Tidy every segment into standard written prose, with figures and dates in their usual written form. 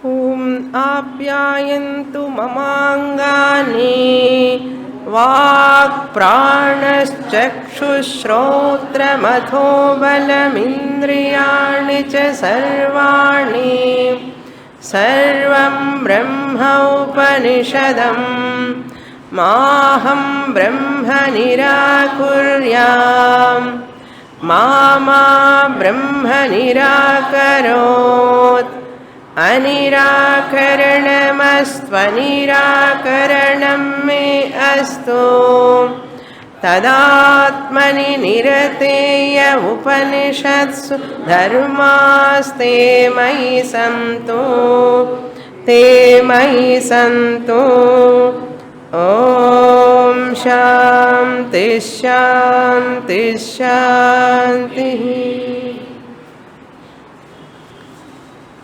ॐ आप्यायन्तु ममाङ्गानि वाक्प्राणश्चक्षुश्रोत्रमथो बलमिन्द्रियाणि च सर्वाणि सर्वं ब्रह्म उपनिषदं माहं ब्रह्म निराकुर्याम् मा ब्रह्म निराकरोत् अनिराकरणमस्त्वनिराकरणं मे अस्तु तदात्मनि निरतेय उपनिषत्सु धर्मास्ते मयि सन्तु ते मयि सन्तु ॐ शान्ति शान्ति शान्तिः.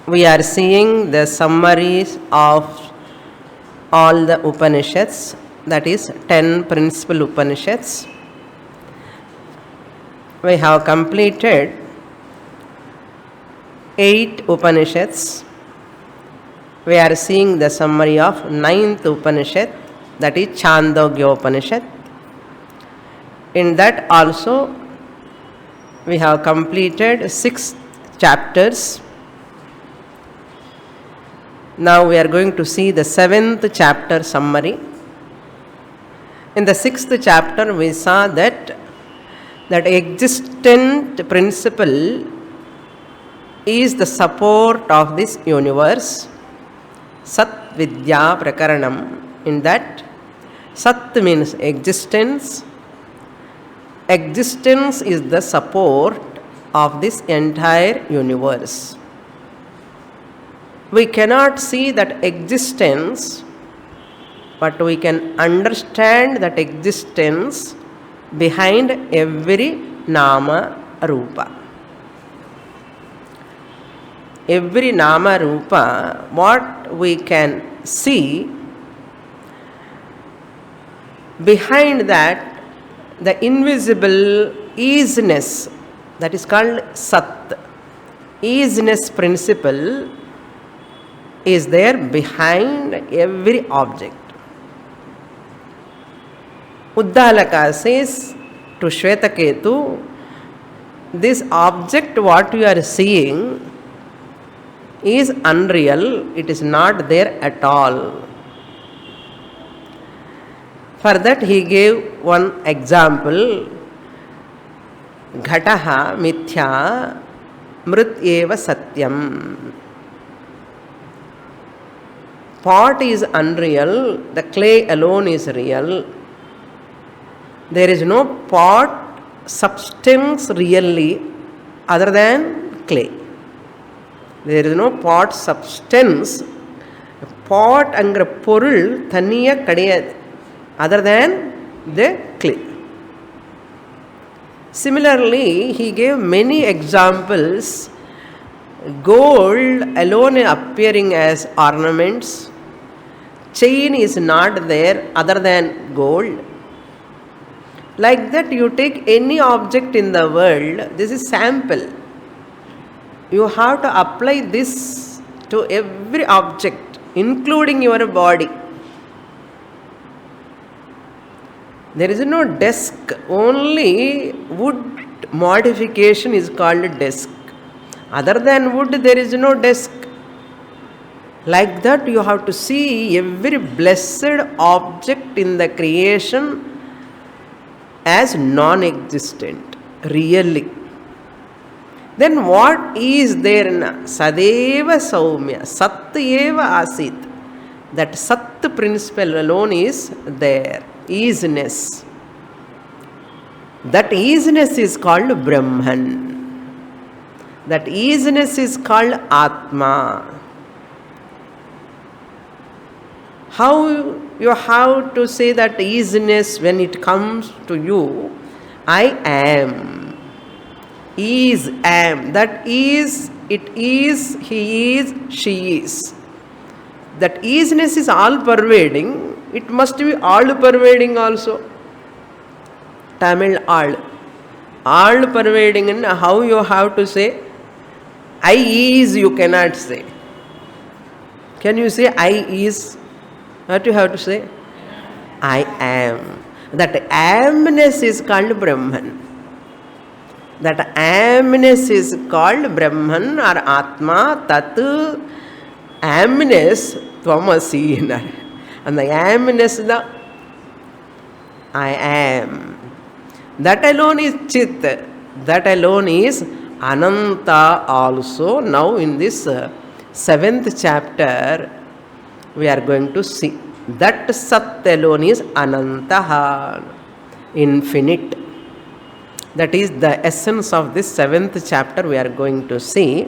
We are seeing the summaries of all the Upanishads, that is 10 principal Upanishads. We have completed 8 Upanishads. We are seeing the summary of 9th Upanishad, that is Chandogyopanishad. In that also we have completed 6 chapters. Now we are going to see the 7th chapter summary. In the 6th chapter we saw that existent principle is the support of this universe. Sat Vidya Prakaranam. In that, Sat means existence. Existence is the support of this entire universe. We cannot see that existence, but we can understand that existence behind every Nama Rupa. Every Nama Rupa, what we can see, behind that, the invisible isness, that is called Sat, isness principle is there behind every object. Uddalaka says to Shvetaketu, this object what you are seeing is unreal, it is not there at all. For that he gave one example, Ghataha mithya mrit eva satyam. Pot is unreal, the clay alone is real. There is no pot substance really other than clay. There is no pot substance. Pot angra porul thaniya kadiyad other than the clay. Similarly, he gave many examples. Gold alone appearing as ornaments. Chain is not there other than gold. Like that, you take any object in the world, this is sample. You have to apply this to every object, including your body. There is no desk, only wood modification is called desk. Other than wood, there is no desk. Like that, you have to see every blessed object in the creation as non-existent, really. Then what is there in Sadeva Saumya, Sat Eva Asit? That Sat principle alone is there, isness. That isness is called Brahman. That isness is called Atma. How you have to say that isness when it comes to you? I am. Is, am. That is, it is, he is, she is. That isness is all pervading. It must be all pervading also. Tamil all. All pervading, and how you have to say? I is, you cannot say. Can you say I is? What you have to say? I am. That amness is called Brahman. That amness is called Brahman or Atma. Tat amness Tvamasi. And the amness the I am. That alone is Chit. That alone is Ananta also. Now in this 7th chapter we are going to see. That Sat alone is Anantaha, infinite. That is the essence of this 7th chapter we are going to see.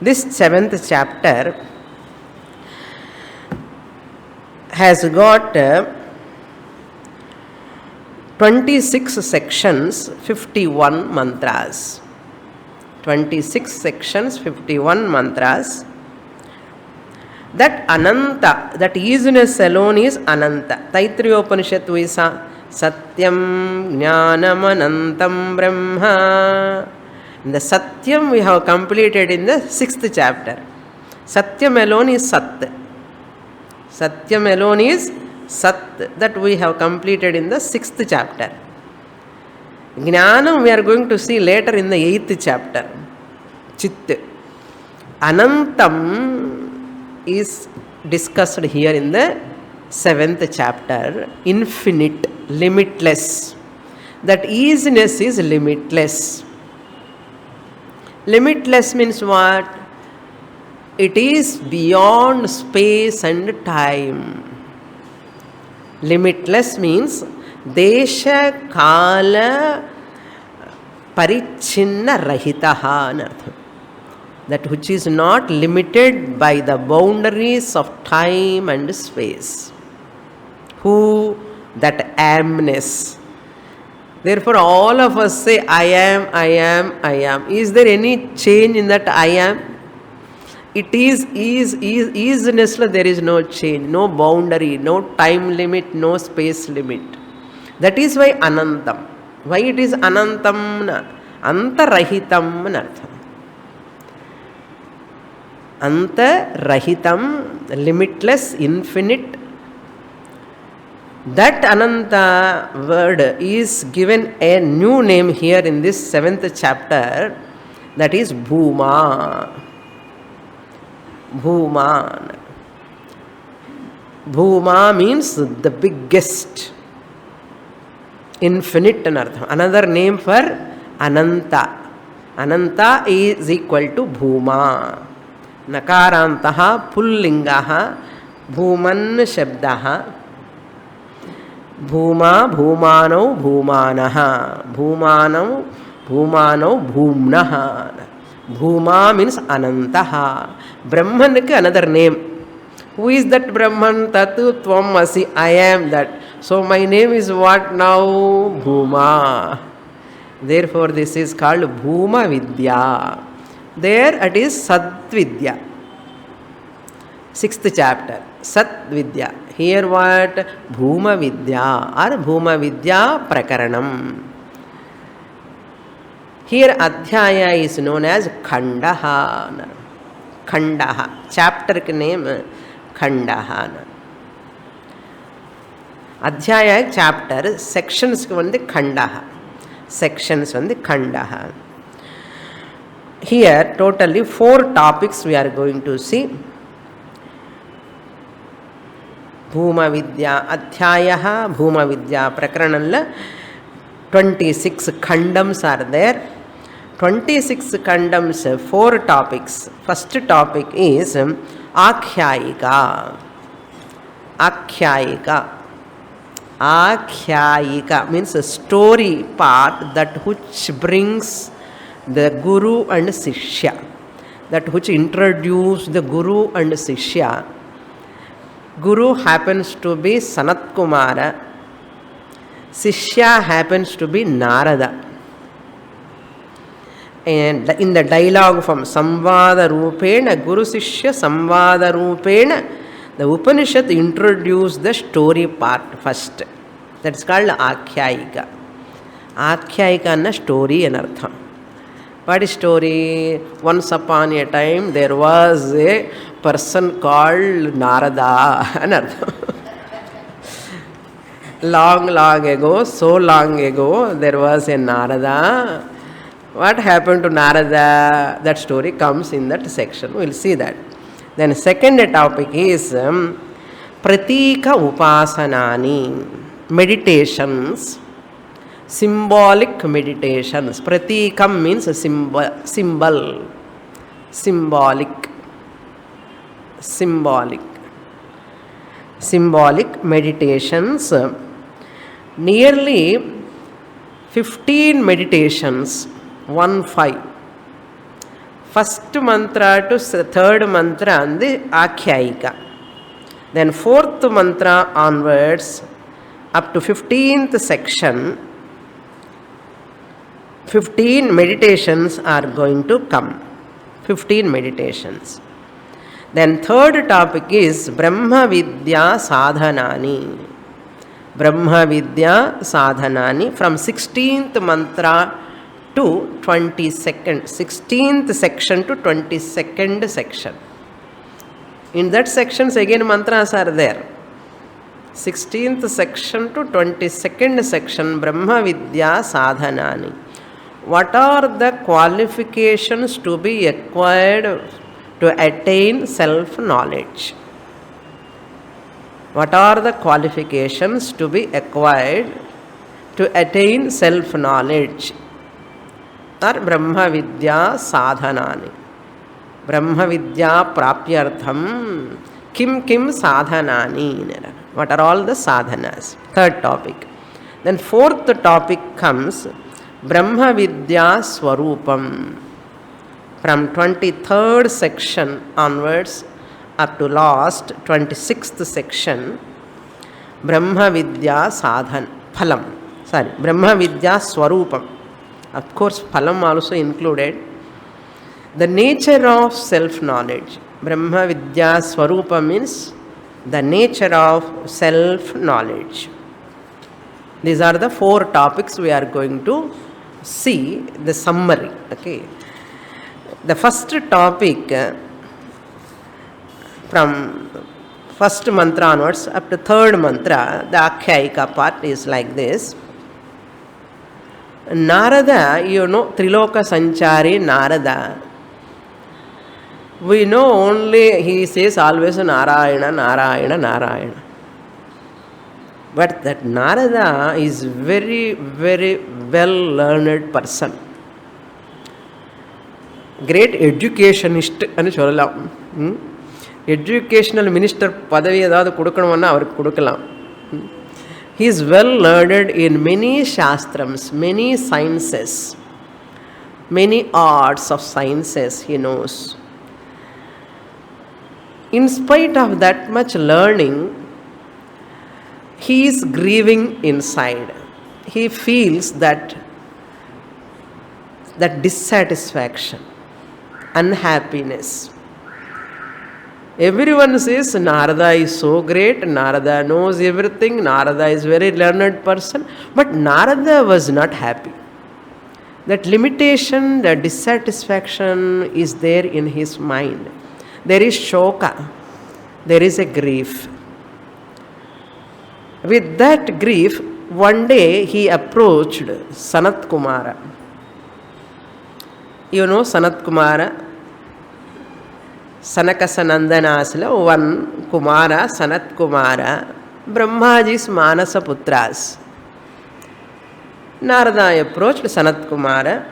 This 7th chapter has got 26 sections, 51 mantras. 26 sections, 51 mantras. That Ananta, that isness alone is Ananta. Taittiriyopanishad we saw Satyam Jnanam Anantam Brahma. The Satyam we have completed in the 6th chapter. Satyam alone is Sat. Satyam alone is Sat, that we have completed in the 6th chapter. Jnanam we are going to see later in the 8th chapter. Chit. Anantam is discussed here in the 7th chapter. Infinite, limitless. That isness is limitless. Limitless means what? It is beyond space and time. Limitless means Desha Kala Parichinna Rahitaha. That which is not limited by the boundaries of time and space. Who? That amness. Therefore all of us say I am, I am, I am. Is there any change in that I am? It is isness, there is no change, no boundary, no time limit, no space limit. That is why Anantam. Why it is Anantam? Antarahitam nartham. Antarahitam, limitless, infinite. That Ananta word is given a new name here in this 7th chapter. That is Bhuma. Bhuman. Bhuma means the biggest, infinite anartha. Another name for Ananta. Ananta is equal to Bhuma. Nakarantaha pullingaha Bhuman shabdaha. Bhuma Bhumanau Bhumanaha. Bhumanau Bhumanau Bhumnaha. Bhuma means Anantaha. Brahman is another name. Who is that Brahman? Tatu Tvamasi. I am that. So my name is what now? Bhuma. Therefore this is called Bhuma Vidya. There it is Sat Vidya. 6th chapter. Sat Vidya. Here what? Bhuma Vidya or Bhuma Vidya Prakaranam. Here Adhyaya is known as Khandaha. Khandaha. Chapter name Khandaha. Adhyaya chapter, sections the Khandaha. Sections the Khandaha. Here totally 4 topics we are going to see. Bhuma Vidya Adhyayaha, Bhuma Vidya Prakaranalla 26 khandams are there. 26 khandams, 4 topics. First topic is Akhyayika. Akhyayika. Akhyayika means a story part that which brings the Guru and Sishya. That which introduce the Guru and Sishya. Guru happens to be Sanat Kumara. Sishya happens to be Narada. And in the dialogue from Samvada Rupena, Guru Sishya Samvada Rupena, the Upanishad introduced the story part first. That's called Akhyayika. Akhyayika anna story anartham. What is story? Once upon a time there was a person called Narada. Long, long ago, so long ago, there was a Narada. What happened to Narada? That story comes in that section. We'll see that. Then second topic is Pratika Upasanani, meditations, symbolic meditations. Pratikam means a symbol, symbolic meditations. Nearly 15 meditations, 1-5. First mantra to third mantra and the Akhyayika. Then fourth mantra onwards up to 15th section, 15 meditations are going to come. 15 meditations. Then third topic is Brahma Vidya Sadhanani. Brahma Vidya Sadhanani from 16th mantra to 22nd, 16th section to 22nd section. In that sections again mantras are there. 16th section to 22nd section, Brahma Vidya Sadhanani. What are the qualifications to be acquired to attain self-knowledge? What are the qualifications to be acquired to attain self-knowledge? Or Brahma Vidya Sadhanani. Brahma Vidya Prapyartham Kim Sadhanani. What are all the sadhanas? Third topic. Then fourth topic comes Brahma Vidya Swarupam. From 23rd section onwards up to last 26th section, Brahma Vidya Sadhan Phalam. Brahma Vidya Swarupam. Of course, Phalam also included. The nature of self-knowledge. Brahma Vidya Swarupa means the nature of self-knowledge. These are the 4 topics we are going to see the summary. Okay. The first topic from first mantra onwards up to third mantra, the Akhyayika part is like this. Narada, you know, Triloka Sanchari Narada. We know only he says always Narayana, Narayana, Narayana. But that Narada is very, very well learned person. Great educationist ani sollalam. Educational minister பதவி ஏதாவது கொடுக்கணும்னா அவருக்கு கொடுக்கலாம். He is well learned in many shastrams, many sciences, many arts of sciences he knows. In spite of that much learning, he is grieving inside. He feels that dissatisfaction, unhappiness. Everyone says Narada is so great, Narada knows everything, Narada is very learned person, but Narada was not happy. That limitation, that dissatisfaction is there in his mind. There is shoka, there is a grief. With that grief, one day he approached Sanat Kumara. You know Sanat Kumara? Sanakasanandanasla, one Kumara, Sanat Kumara, Brahmaji's Manasa Putras. Narada approached Sanat Kumara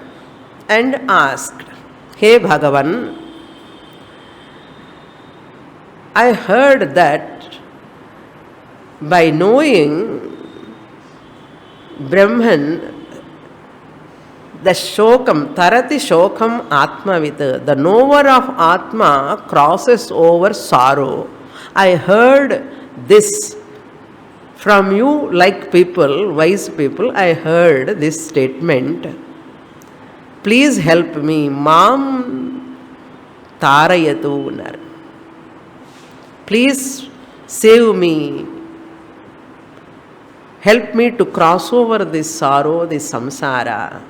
and asked, Hey Bhagavan, I heard that by knowing Brahman, the shokam, tarati shokam atmavit, the knower of Atma crosses over sorrow. I heard this from you, like people, wise people, I heard this statement. Please help me. Mam tarayatu. Please save me. Help me to cross over this sorrow, this samsara.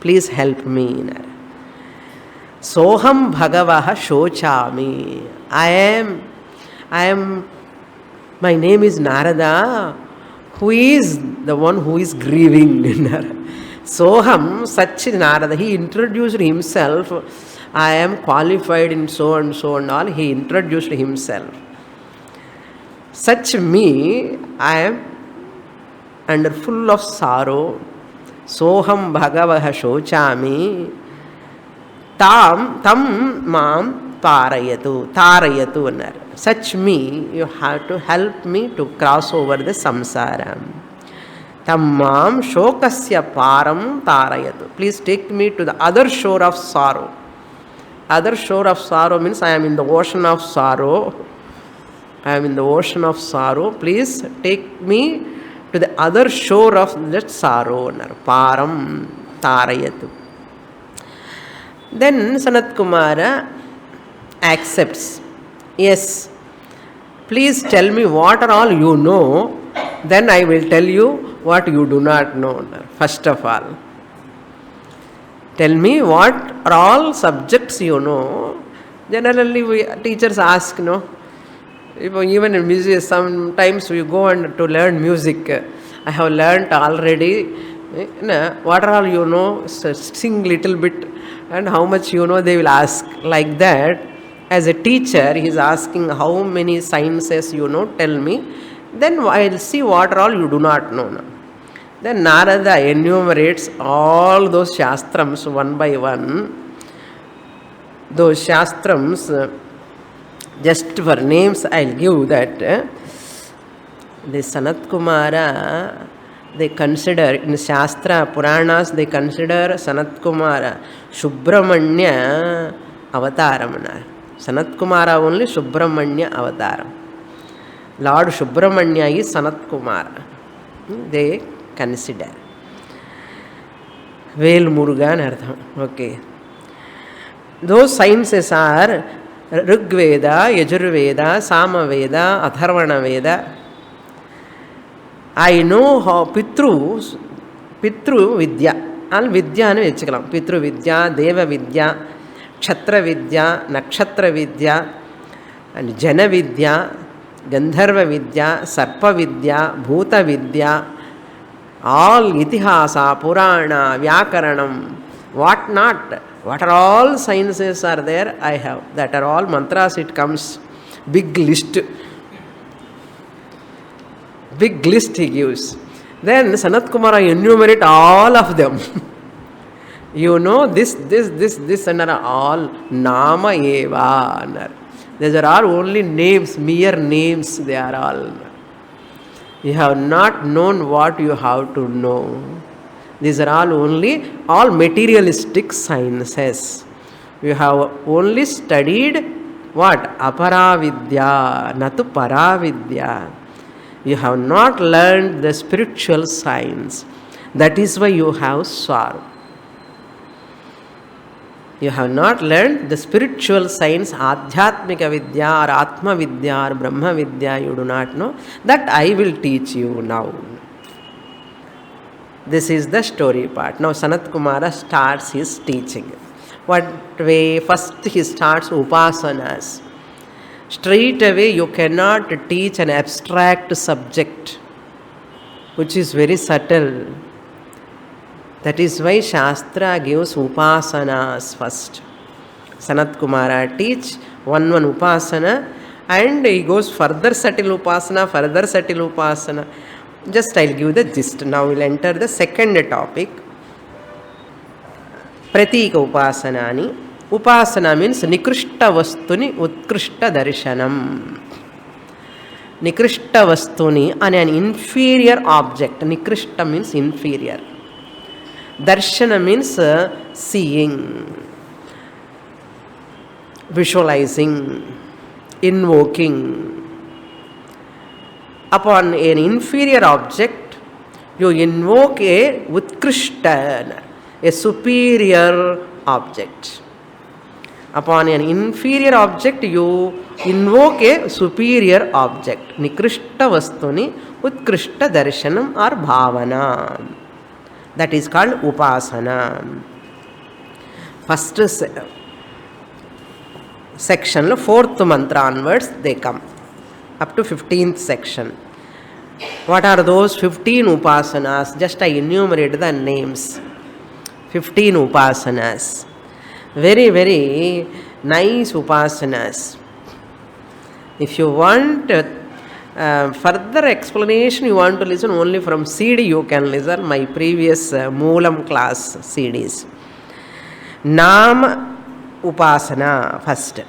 Please help me అన్నారు. సోహం భగవః శోచామి. I am my name is Narada, who is the one who is grieving. Soham, such Narada, he introduced himself. I am qualified in so and all. He introduced himself. Such me, I am under full of sorrow. Soham bhagavah shochami. Tam mam tarayatu annar. Such me, you have to help me to cross over the samsara. Tam mam shokasya param tarayatu. Please take me to the other shore of sorrow. Other shore of sorrow means I am in the ocean of sorrow. I am in the ocean of sorrow. Please take me to the other shore of that sorrow. Param tarayatu. Then Sanat Kumara accepts. Yes, please tell me what are all you know, then I will tell you what you do not know. First of all, tell me what are all subjects you know. Generally, teachers ask, no? Even in music, sometimes we go and to learn music. I have learnt already. What are all you know? So sing little bit, and how much you know, they will ask. Like that, as a teacher, he is asking how many sciences you know, tell me. Then I will see what are all you do not know. Then Narada enumerates all those shastrams one by one. Those shastrams, just for names, I will give that. The Sanat Kumara, they consider, in Shastra, Puranas, they consider Sanat Kumara Subramanya Avataram. Sanat Kumara only Subramanya Avataram. Lord Subramanya is Sanat Kumara. They consider. Vel Murugan Artham. Okay. Those sciences are Rigveda, Yajurveda, Samaveda, Atharvana Veda. I know how Pitru Vidya. All Vidya anu vechikalam. Pitru Vidya, Deva Vidya, Kshatra Vidya, Nakshatra Vidya, and Jana Vidya, Gandharva Vidya, Sarpa Vidya, Bhuta Vidya, all Itihasa, Purana, Vyakaranam, what not. What are all sciences are there, I have. That are all mantras, it comes. Big list. Big list he gives. Then Sanat Kumara enumerate all of them. You know this, and are all Nama Eva. These are all only names, mere names, they are all. You have not known what you have to know. These are all only all materialistic sciences. You have only studied what? Aparavidya, natu paravidya. You have not learned the spiritual science. That is why you have sorrow. You have not learned the spiritual science, Adhyatmika Vidya or Atma Vidya or Brahma Vidya, you do not know. That I will teach you now. This is the story part. Now Sanat Kumara starts his teaching. What way? First he starts upasanas. Straight away you cannot teach an abstract subject which is very subtle. That is why Shastra gives upasanas first. Sanat Kumara teach one upasana, and he goes further subtle upasana. Just I'll give the gist. Now we'll enter the second topic. Pratika upasanani. Upasana means nikrishta vastuni utkrishta darshanam. Nikrishta vastuni on an inferior object. Nikrishta means inferior. Darshana means seeing, visualizing, invoking. Upon an inferior object, you invoke a utkrishta, a superior object. Upon an inferior object, you invoke a superior object. Nikrishta vastuni utkrishta darshanam or bhavana. That is called upasana. First section, 4th mantra onwards they come, up to 15th section. What are those 15 upasanas? Just I enumerate the names. 15 upasanas. Very, very nice upasanas. If you want further explanation, you want to listen only from CD, you can listen my previous Moolam class CDs. Nama upasana first.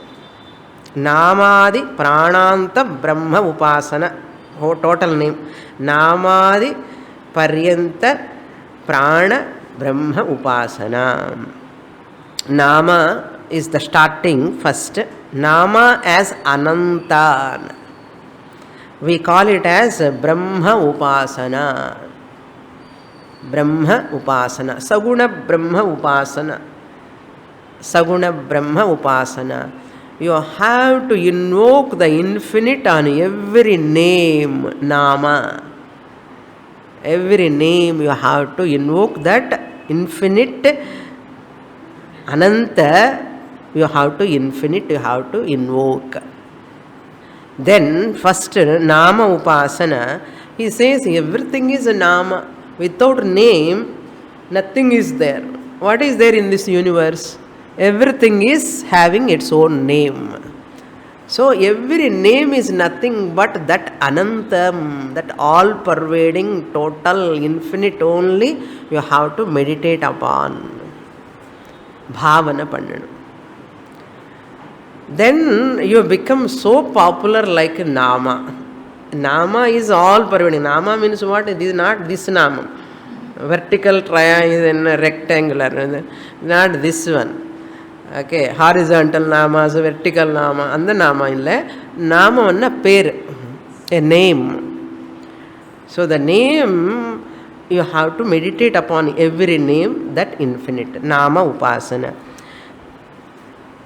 Namadi prananta brahma upasana. Total name. Namadi paryanta prana brahma upasana. Nama is the starting first. Nama as Ananta. We call it as Brahma Upasana. Brahma Upasana. Saguna Brahma Upasana. Saguna Brahma Upasana. You have to invoke the infinite on every name, Nama. Every name you have to invoke that infinite Ananta. You have to infinite, you have to invoke. Then first Nama Upasana, he says everything is a Nama. Without name, nothing is there. What is there in this universe? Everything is having its own name. So every name is nothing but that Anantam, that all-pervading, total, infinite only you have to meditate upon. Bhavana Pandanam. Then you become so popular like Nama. Nama is all pervading. Nama means what? It is not this Nama. Vertical triangle and rectangular. Not this one. Okay. Horizontal Namas, vertical Nama. And the Nama illa. Nama vanna per. A name. So the name, you have to meditate upon every name, that infinite. Nama Upasana.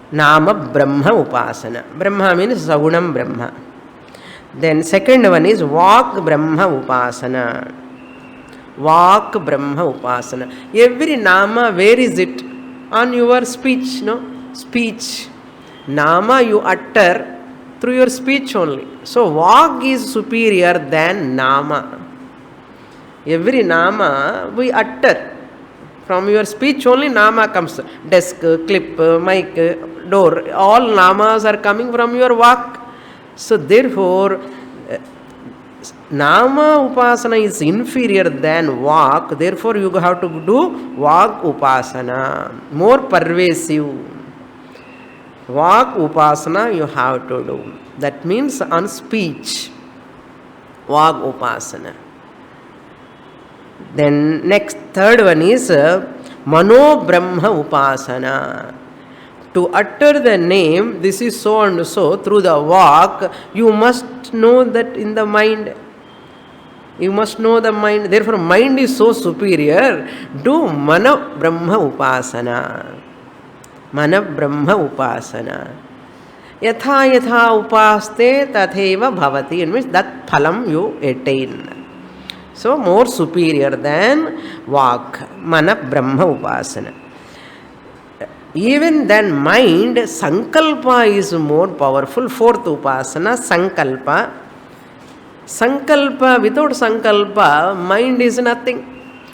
Nama Brahma Upasana. Brahma means Sagunam Brahma. Then second one is Vak Brahma Upasana. Vak Brahma Upasana. Every Nama, where is it? On your speech, no? Speech. Nama you utter through your speech only. So Vak is superior than Nama. Every Nama we utter. From your speech only Nama comes. Desk, clip, mic, door. All Namas are coming from your Vak. So therefore, Nama Upasana is inferior than Vak. Therefore, you have to do Vak Upasana. More pervasive. Vak Upasana you have to do. That means on speech. Vak Upasana. Then next, third one is Mano Brahma Upasana. To utter the name, this is so and so, through the Vak, you must know that in the mind. You must know the mind. Therefore, mind is so superior. Do Mana Brahma Upasana. Mana Brahma Upasana. Yatha yatha upaste tatheva bhavati. It means that phalam you attain. So, more superior than Vak. Mana Brahma Upasana. Even than mind, Sankalpa is more powerful. Fourth Upasana, Sankalpa. Sankalpa, without Sankalpa, mind is nothing.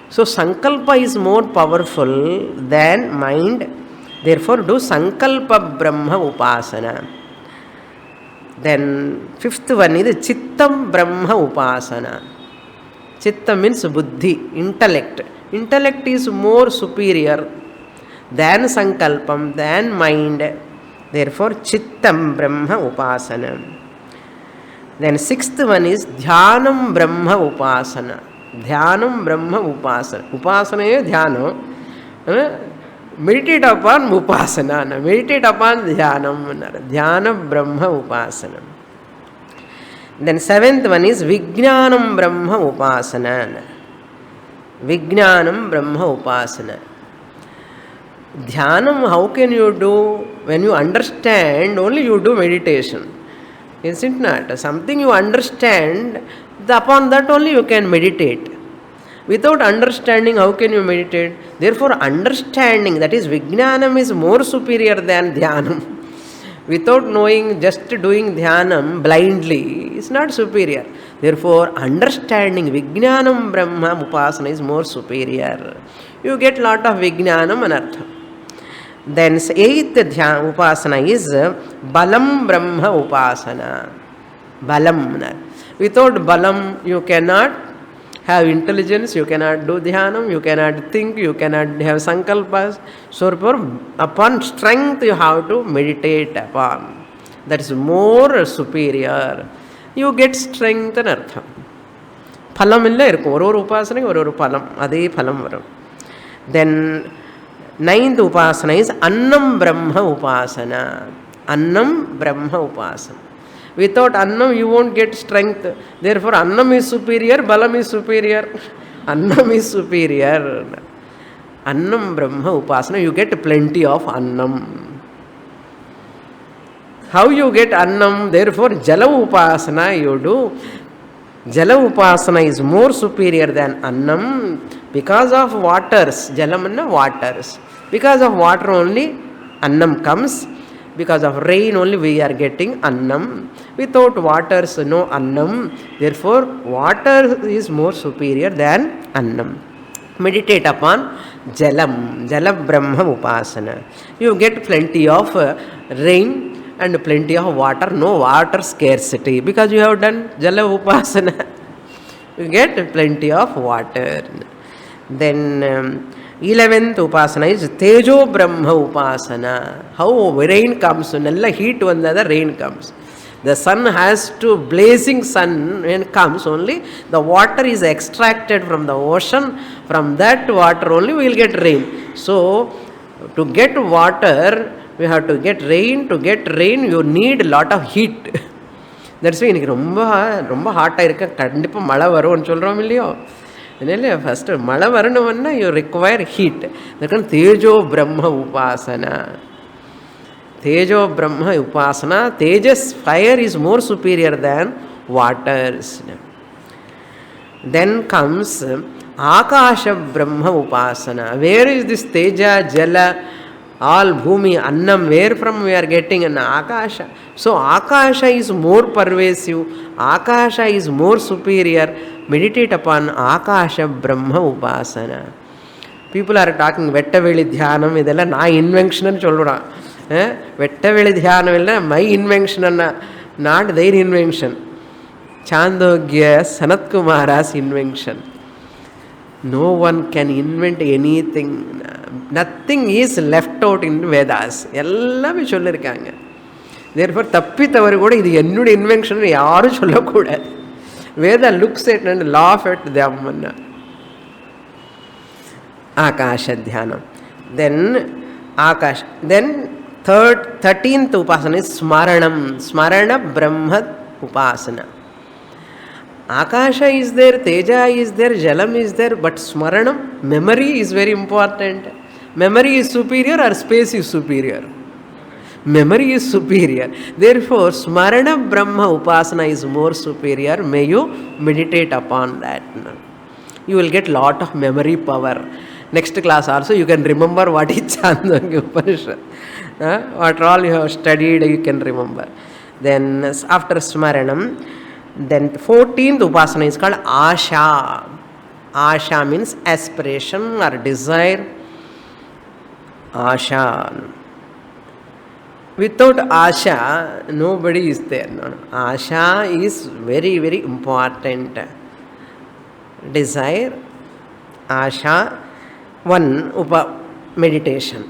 So, Sankalpa is more powerful than mind. Therefore, do Sankalpa Brahma Upasana. Then, fifth one is Chittam Brahma Upasana. Chitta means buddhi, intellect. Intellect is more superior than Sankalpam, than mind. Therefore, Chittam Brahma Upasana. Then sixth one is Dhyanam Brahma Upasana. Dhyanam Brahma Upasana. Upasana is Dhyano. Meditate upon Upasana. Meditate upon Dhyanam. Dhyana Brahma Upasana. Then seventh one is Vijnanam Brahma Upasana. Vijnanam Brahma Upasana. Dhyanam, how can you do? When you understand, only you do meditation. Is it not? Something you understand, upon that only you can meditate. Without understanding, how can you meditate? Therefore, understanding, that is Vijnanam, is more superior than Dhyanam. Without knowing, just doing Dhyanam blindly is not superior. Therefore, understanding Vijnanam Brahma Upasana is more superior. You get lot of Vijnanam and Artha. Then, eighth Upasana is Balam Brahma Upasana. Balam. Without Balam, you cannot have intelligence, you cannot do Dhyanam, you cannot think, you cannot have Sankalpas. So, upon strength, you have to meditate upon. That is more superior. You get strength and Artha. Phalam illa irukkum. Oru upasana, oru phalam. Adhe phalam varum. Then, ninth upasana is Annam Brahma Upasana. Annam Brahma Upasana. Without Annam, you won't get strength. Therefore, Annam is superior, Balam is superior. Annam is superior. Annam Brahma Upasana, you get plenty of Annam. How you get Annam? Therefore, Jala Upasana you do. Jala Upasana is more superior than Annam because of waters. Jalamanna waters. Because of water only, Annam comes. Because of rain only we are getting Annam. Without waters, no Annam. Therefore, water is more superior than Annam. Meditate upon Jalam. Jala Brahma Upasana. You get plenty of rain and plenty of water. No water scarcity. Because you have done Jala Upasana. You get plenty of water. Then 11th Upasana is Tejo Brahma Upasana. How rain comes, nalla heat vandada rain comes. The sun has to, blazing sun when comes only, the water is extracted from the ocean. From that water only we will get rain. So, to get water, we have to get rain. To get rain, you need lot of heat. That's why இன்னைக்கு ரொம்ப ஹாட்டாக இருக்க கண்டிப்பாக மழை வரும்னு சொல்கிறோம் இல்லையோ. இல்லையா, ஃபஸ்ட்டு மழை வரணும்னா யூ ரிக்வயர் ஹீட். அதுக்கான தேஜோ பிரம்ம உபாசனா. Tejo Brahma Upasana. Tejas, fire is more superior than waters. Then comes Akasha Brahma Upasana. Where is this Teja, Jala, all Bhumi, Annam, where from we are getting an Akasha? So Akasha is more pervasive. Akasha is more superior. Meditate upon Akasha Brahma Upasana. People are talking Vettaveli Dhyanam. Idella na invention nu sollura. Vettaveli Dhyanam illa my invention anna, not their invention. Chandogya Sanat Kumara's invention. No one can invent anything. Nothing is left out in Vedas. எல்லாமே சொல்லிருக்காங்க. Therefore தப்பித்தவர் கூட இது என்னோட invention யாரும் சொல்லக்கூடாது. Veda looks at and laugh at them. Akasha Dhyanam. Then Akash. Then 13th Upasana is Smaranam. Smarana Brahma Upasana. Akasha is there, Teja is there, Jalam is there, but Smaranam, memory is very important. Memory is superior or space is superior? Memory is superior. Therefore, Smarana Brahma Upasana is more superior. May you meditate upon that. You will get lot of memory power. Next class also you can remember what is Chandogyopanishad. What all you have studied you can remember. Then after Smaranam, then 14th Upasana is called Asha. Asha means aspiration or desire. Asha. Without Asha, nobody is there. No. Asha is very, very important. Desire, Asha, one meditation.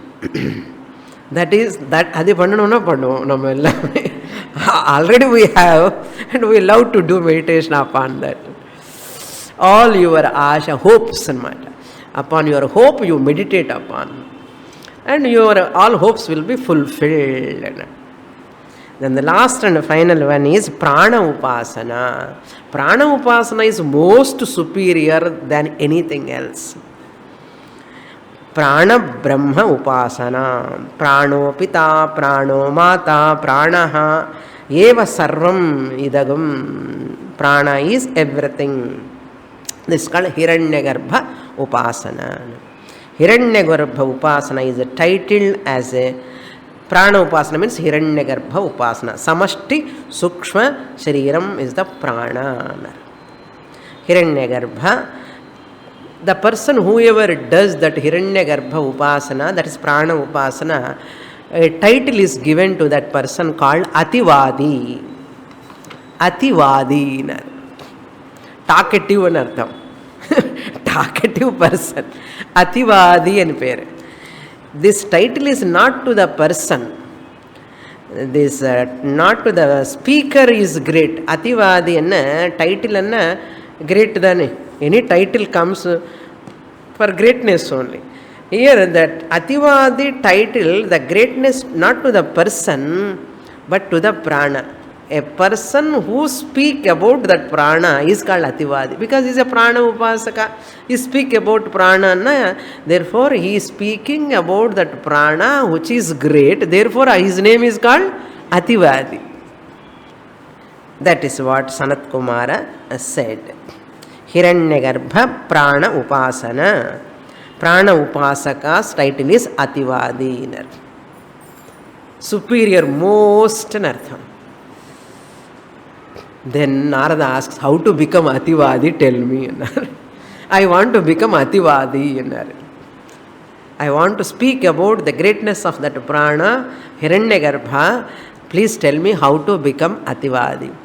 That is, that adi pannanona pannuvom nama ellame. Already we have, and we love to do meditation upon that. All your Asha, hopes and matter. Upon your hope, you meditate upon. And your all hopes will be fulfilled. Then the last and final one is Prana Upasana. Prana Upasana is most superior than anything else. Prana Brahma Upasana. Prano Pita, Prano Mata, Pranaha, Eva Sarvam Idagam. Prana is everything. This is called Hiranyagarbha Upasana. Hiranyagarbha Upasana is titled as a Prana Upasana, means Hiranyagarbha Upasana. Samashti Sukshma Shariram is the Prana. Hiranyagarbha. The person, whoever does that Hiranyagarbha Upasana, that is Prana Upasana, a title is given to that person called Ativadi. Ativadi. Talkative and artham. Talkative person. Ativadi and pair. This title is not to the person. This not to the speaker is great. Ativadi and title and great than any title comes for greatness only. Here that Ativadi title, the greatness not to the person but to the prana. A person who speak about that prana is called Ativadi, because he is a prana upasaka. He speak about prana, therefore he is speaking about that prana which is great, therefore his name is called Ativadi. That is what Sanat Kumara said. Hiranyagarbha Prana Upasana. Prana Upasaka's title is Ativadi. Superior, most anartham. Then Narada asks, how to become Ativadi? Tell me. I want to become Ativadi. I want to speak about the greatness of that prana, Hiranyagarbha. Please tell me how to become Ativadi.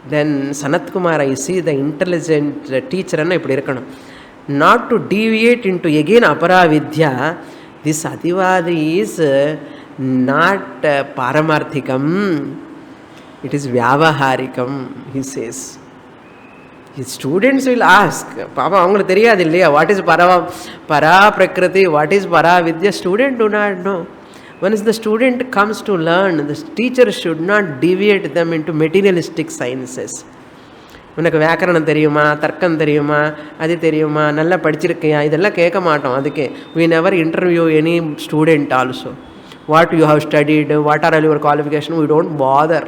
Then Sanat Kumara, you see the intelligent teacher, not to deviate into again Aparavidya. This Ativadi is not Paramarthikam. It is Vyavaharikam, he says. His students will ask, Papa, avangalukku theriyadillaya, what is para prakriti, what is para vidya? Student do not know. Once the student comes to learn, the teacher should not deviate them into materialistic sciences. உனக்கு வியாக்கரணம் தெரியுமா, தர்க்கம் தெரியுமா, அது தெரியுமா, நல்லா படிச்சிருக்கியா, இதெல்லாம் கேட்க மாட்டோம். அதுக்கு we never interview any student also. What you have studied, what are your qualifications, we don't bother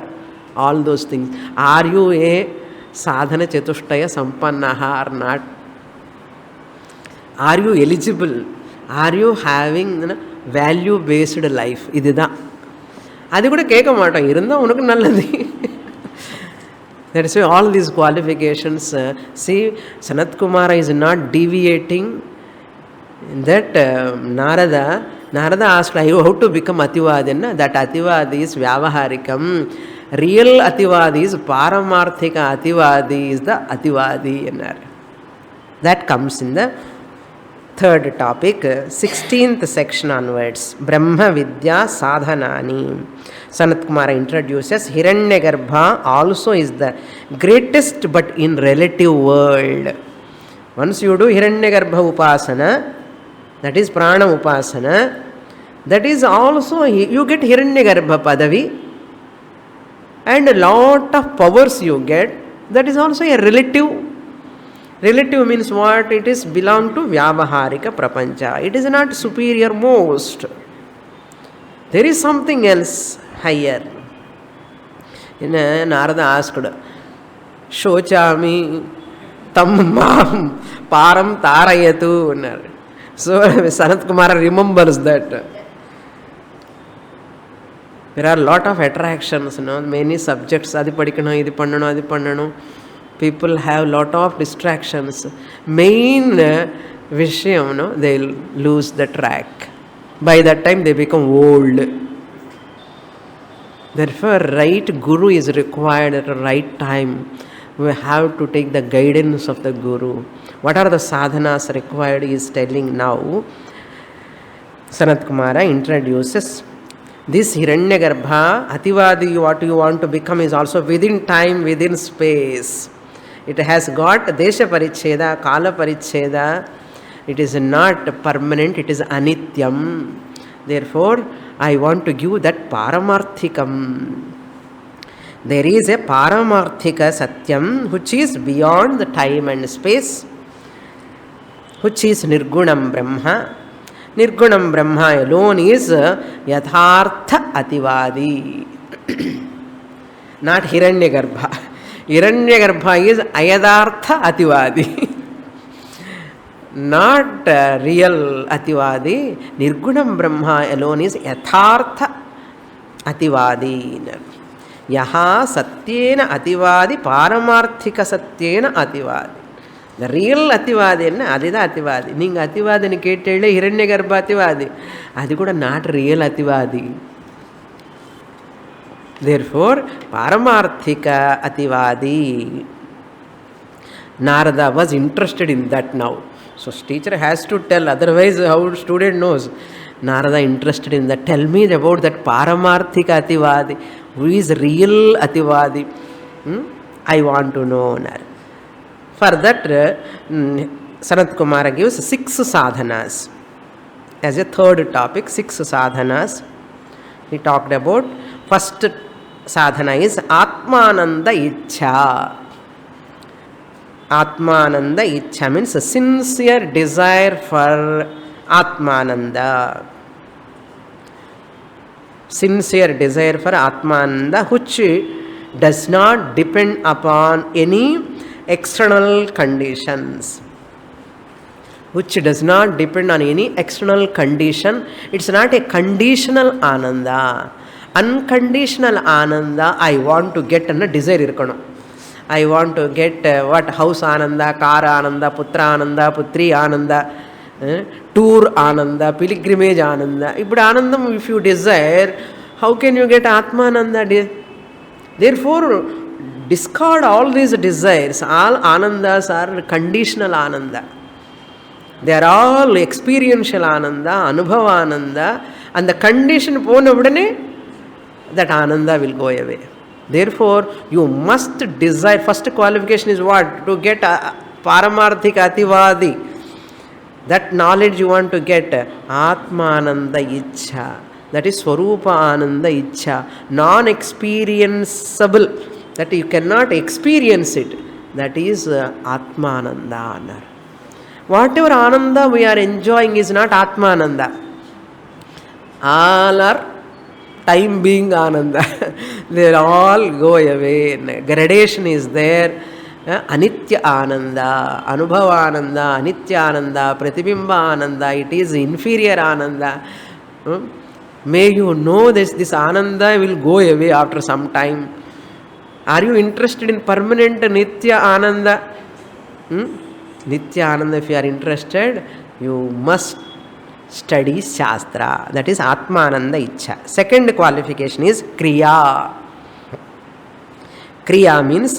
all those things. Are you a sadhana chatushtaya sampannaha or not? Are you eligible? Are you having value based life? இதுதான். அது கூட கேட்க மாட்டோம். இருந்தால் உனக்கு நல்லது. That is why all these qualifications, see, Sanat Kumara is not deviating. That Narada asked, how to become Ativadi? That Ativadi is Vyavaharikam. Real Ativadi is Paramarthika Ativadi is the Ativadi. That comes in the third topic, 16th section onwards. Brahma Vidya Sadhanani. Sanat Kumara introduces Hiranyagarbha also is the greatest but in relative world. Once you do Hiranyagarbha Upasana, that is Prana Upasana, that is also you get Hiranyagarbha Padavi and a lot of powers you get. That is also a relative. Relative means what? It is belong to Vyavaharika Prapancha. It is not superior most. There is something else higher. Narada asked, Shochami Tammam Param Tarayatu. So Sanat Kumara remembers that. There are a lot of attractions, many subjects. Adi padikano, idi pannano, adi pannano. People have lot of distractions. Main vishayam, they will lose the track. By that time they become old. Therefore, right guru is required at the right time. We have to take the guidance of the guru. What are the sadhanas required? He is telling now. Sanat Kumara introduces this Hiranyagarbha, Ativadi, what you want to become is also within time, within space. It has got Desha Paricheda, Kala Paricheda. It is not permanent, it is Anityam. Therefore, I want to give that Paramarthikam. There is a Paramarthika Satyam which is beyond the time and space, which is Nirgunam Brahma. Nirgunam Brahma alone is Yathartha Ativadi. Not Hiranyagarbha. Hiranyagarbha is Ayadartha Ativadi. not real Ativadi. Nirgunam Brahma alone is Yathartha Ativadi. Yaha Satyena Ativadi Paramarthika Satyena Ativadi. The real Ativadi is Adida Ativadi. Ning Ativadi ni ketele Hiranyagarbha Ativadi. Adi kuda not real Ativadi. Therefore, Paramarthika Ativadi. Narada was interested in that now. So teacher has to tell, otherwise how student knows? Narada interested in that. Tell me about that Paramarthika Ativadi. Who is real Ativadi? I want to know. For that, Sanat Kumara gives 6 sadhanas. As a third topic, 6 sadhanas. He talked about first sadhana is Atmananda Ichha. Atmananda Ichha means a sincere desire for Atmananda. Sincere desire for Atmananda, which does not depend upon any external conditions. Which does not depend on any external condition. It's not a conditional Ananda. Unconditional Ananda, I want to get a desire. I want to get what? House Ananda, car Ananda, Putra Ananda, Putri Ananda, tour Ananda, pilgrimage Ananda. But Anandam, if you desire, how can you get Atmananda? Therefore, discard all these desires. All Anandas are conditional Ananda. They are all experiential Ananda, Anubhava Ananda, and the condition ponavudane, that Ananda will go away. Therefore, you must desire. First qualification is what? To get Paramarthika Ativadi. That knowledge you want to get. Atmananda Ichha. That is Swarupa Ananda Ichha. Non-experienceable. That you cannot experience it. That is Atmananda. Whatever Ananda we are enjoying is not Atmananda. All are time being Ananda. They all go away. Gradation is there. Anitya Ananda, Anubhava Ananda, Anitya Ananda, Pratibimba Ananda. It is inferior Ananda. May you know this Ananda will go away after some time. Are you interested in permanent Nitya Ananda? Nitya Ananda, if you are interested, you must study Shastra. That is Atmananda Ichha. Second qualification is Kriya. Kriya means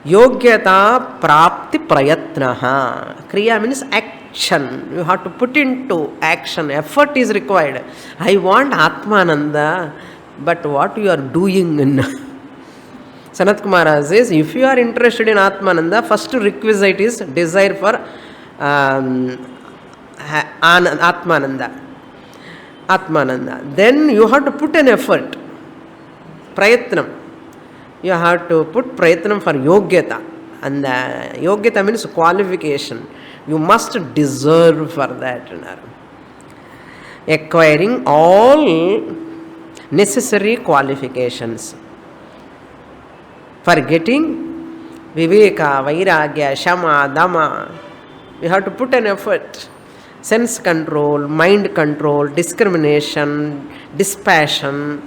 Yogyata Prapti Prayatnaha. Kriya means action. You have to put into action. Effort is required. I want Atmananda, but what you are doing? Sanat Kumara says, if you are interested in Atmananda, first requisite is desire for Atmananda. Then you have to put an effort. Prayatnam. You have to put prayatnam for yogyata. And yogyata means qualification. You must deserve for that. Acquiring all necessary qualifications. For getting Viveka, Vairagya, Shama, Dhamma, you have to put an effort. Sense control, mind control, discrimination, dispassion,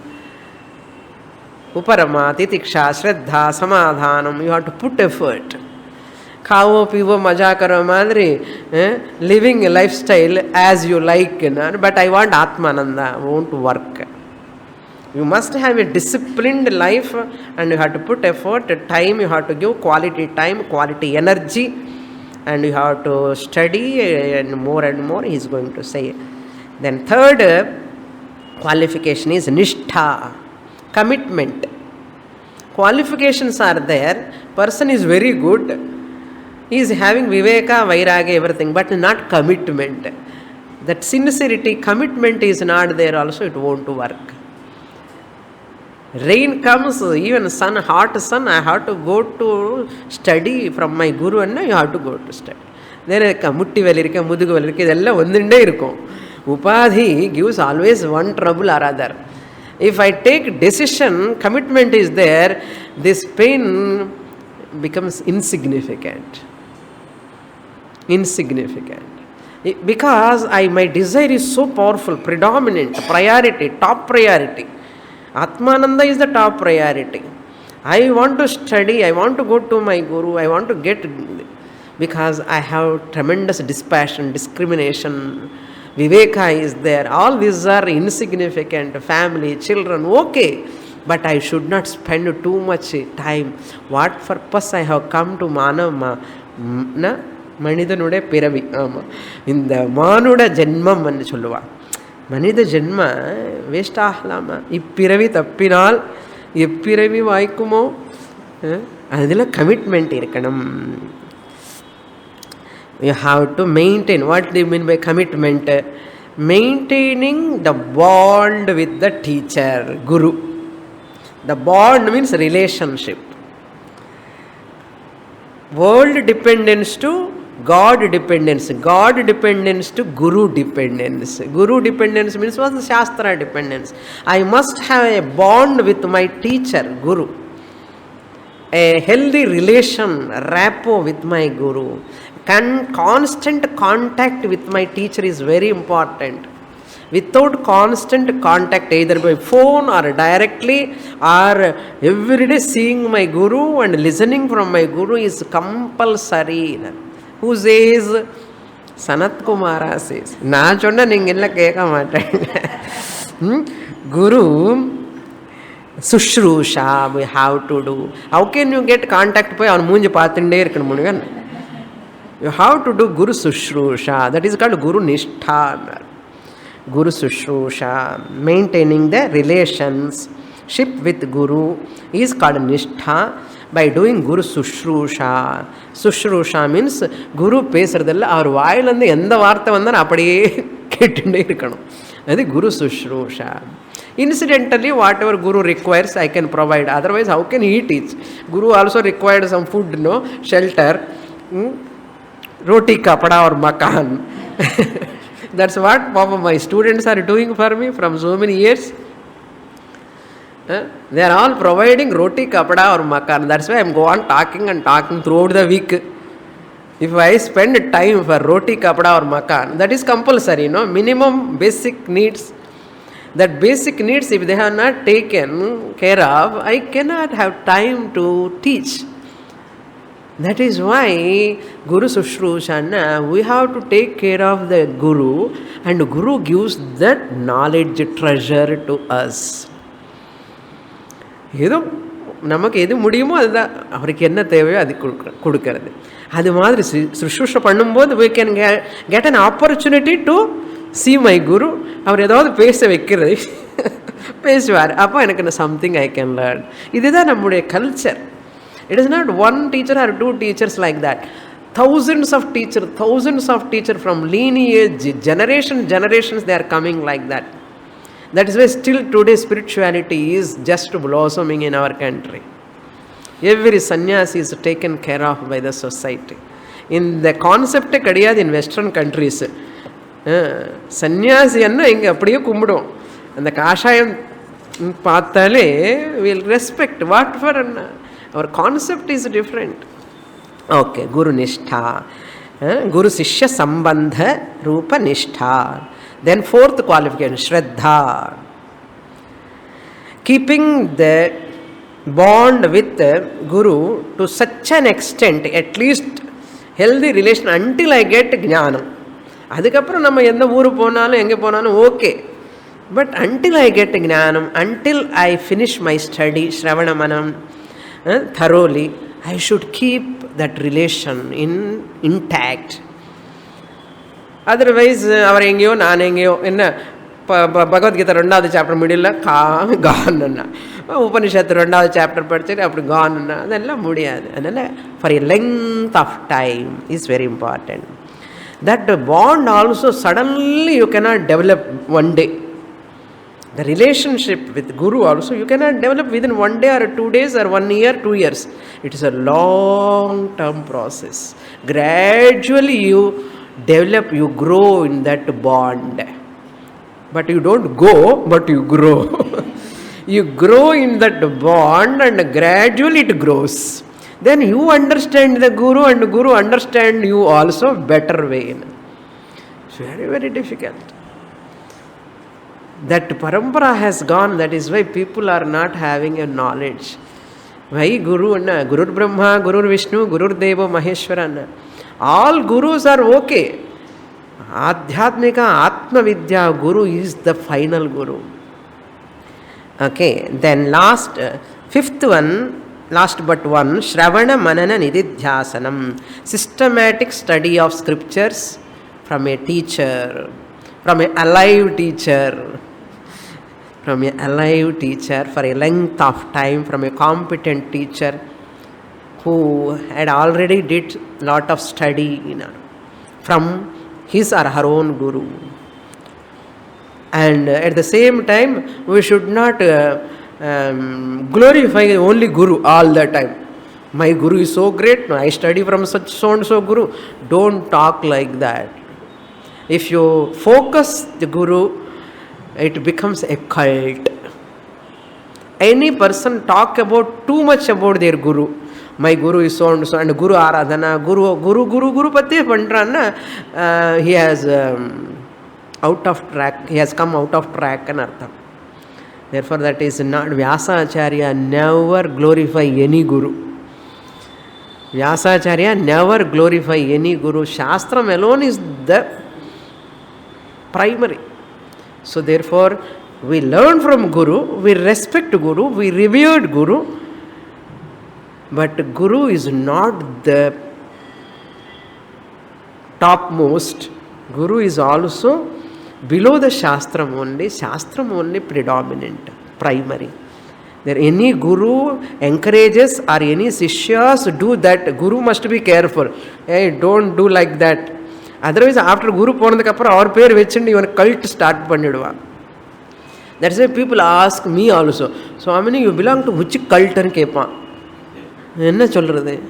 Uparama, Titiksha, Shraddha, Samadhanam. You have to put effort. Khao, pivo, maja karo madri, living a lifestyle as you like. But I want Atmananda, won't work. You must have a disciplined life and you have to put effort, time, you have to give quality time, quality energy, and you have to study and more he is going to say. Then third qualification is Nishtha, commitment. Qualifications are there, person is very good, he is having Viveka, Vairagya, everything, but not commitment. That sincerity, commitment is not there also, it won't work. Rain comes, even sun, hot sun, I have to go to study from my guru and you have to go to study. Then mutti velirika, mudugu velirika, idella ondinde irukum. Upadhi gives always one trouble or other. If I take decision, commitment is there, this pain becomes insignificant. Insignificant. Because my desire is so powerful, predominant, priority, top priority. Atmananda is the top priority. I want to study, I want to go to my Guru, I want to get, because I have tremendous dispassion, discrimination, Viveka is there. All these are insignificant. Family, children, okay. But I should not spend too much time. What purpose I have come to Manama? மனிதனுடைய பிறவி. ஆமாம், இந்த மானுட ஜென்மம் என்று சொல்லுவா. மனித ஜென்ம வேஸ்ட் ஆகலாமா? இப்பிறவி தப்பினால் எப்பிறவி வாய்க்குமோ? அதில் கமிட்மெண்ட் இருக்கணும். You have to maintain. What do you mean by commitment? Maintaining the bond with the teacher, Guru. The bond means relationship. World dependence to God dependence. God dependence to Guru dependence. Guru dependence means what? The Shastra dependence. I must have a bond with my teacher, Guru. A healthy relation, rapport with my Guru. Constant contact with my teacher is very important. Without constant contact, either by phone or directly or every day seeing my Guru and listening from my Guru is compulsory. Who says? Sanat Kumara says. நான் சொன்ன நீங்க எல்லாம் கேட்க மாட்டேங்க. Guru Sushrusha we have to do. How can you get contact போய் அவன் மூஞ்சி பார்த்துட்டே இருக்கணும் முடியும்? You have to do Guru Sushrusha. That is called Guru Nishtha. Guru Sushrusha, maintaining the relationship with Guru is called Nishtha. By doing Guru Sushrusha. Sushrusha means Guru பேசுறதில்ல, அவர் வாயிலிருந்து எந்த வார்த்தை வந்தாலும் அப்படியே கேட்டுட்டே இருக்கணும். அது Guru Sushrusha. Incidentally, whatever Guru requires, I can provide. Otherwise, how can he teach? Guru also required some food, no, shelter, roti, kapada or makan. That's what Papa, my students are doing for me from so many years. They are all providing roti, kapada or makan. That's why I am go on talking and talking throughout the week. If I spend time for roti, kapada or makan, that is compulsory, no? Minimum basic needs. That basic needs, if they have not taken care of, I cannot have time to teach. That is why Guru Sushrushana, we have to take care of the Guru, and Guru gives that knowledge treasure to us. ஏதோ நமக்கு எது முடியுமோ அதுதான், அவருக்கு என்ன தேவையோ அது கொடுக்கறது. அது மாதிரி சுஷ்ரூஷ பண்ணும்போது we can get an opportunity to see my Guru. அவர் ஏதாவது பேச வைக்கிறது பேசுவார். அப்போ எனக்கு something I can learn. இதுதான் நம்முடைய culture. It is not one teacher or two teachers like that. Thousands of teachers from lineage, generations they are coming like that. That is why still today spirituality is just blossoming in our country. Every sannyasi is taken care of by the society. In the concept kadiyad in western countries, sannyasi anna inga appadiye kumudum. And the kashayam paatale will respect. What for? Our concept is different. Okay, Guru Nishtha. Guru Sishya Sambandha Rupa Nishtha. Then fourth qualification, Shraddha. Keeping the bond with the Guru to such an extent, at least healthy relation until I get Jnanam. அதுக்கப்புறம் நம்ம எந்த ஊர் போனாலும் எங்கே போனாலும் okay. But until I get Jnanam, until I finish my study, Shravana Manam, thoroughly, I should keep that relation intact. Otherwise, அவர் எங்கேயோ நான் எங்கேயோ, என்ன பகவத்கீதை 2வது சாப்டர் மிடில் கான்னா, உபனிஷத்து 2வது சாப்டர் படிச்சுட்டு அப்படி கான்னா, அதெல்லாம் முடியாது. அதனால் for a length of time is very important. That bond also suddenly you cannot develop one day. The relationship with Guru also you cannot develop within 1 day or 2 days or 1 year, 2 years. It is a long term process. Gradually you develop, you grow in that bond. But you don't go, but you grow. You grow in that bond and gradually it grows. then you understand the Guru and Guru understand you also better way. It's very, very difficult. That parampara has gone, that is why people are not having a knowledge. Why Guru Anna? Guru Brahma, Guru Vishnu, Guru Deva Maheshwara. All Gurus are okay. Adhyatmika, Atma Vidya Guru is the final Guru. Okay, then fifth one, last but one, Shravana Manana Nididhyasanam. Systematic study of scriptures from a teacher, from an alive teacher. From a alive teacher for a length of time, from a competent teacher who had already did lot of study from his or her own Guru. And at the same time, we should not glorify only Guru all the time. My Guru is so great, I study from such so and so Guru. Don't talk like that. If you focus the Guru, it becomes a cult. Any person talk about too much about their Guru. My Guru is so and so, and Guru Aradhana, Guru Pati Pandrana, he has out of track, he has come out of track and artham. Therefore, that is not, Vyasa Acharya never glorify any Guru. Vyasa Acharya never glorify any Guru. Shastram alone is the primary. So therefore, we learn from Guru, we respect Guru, we revered Guru, but Guru is not the topmost. Guru is also below the Shastram only predominant, primary. There any Guru encourages or any Sishyas do that, Guru must be careful. Hey, don't do like that. Otherwise, after Guru ponadukapra our pair vechindi ivan cult start panniduva. That's why people ask me also, Swamini, you belong to which cult and kepa? Enna solradhu?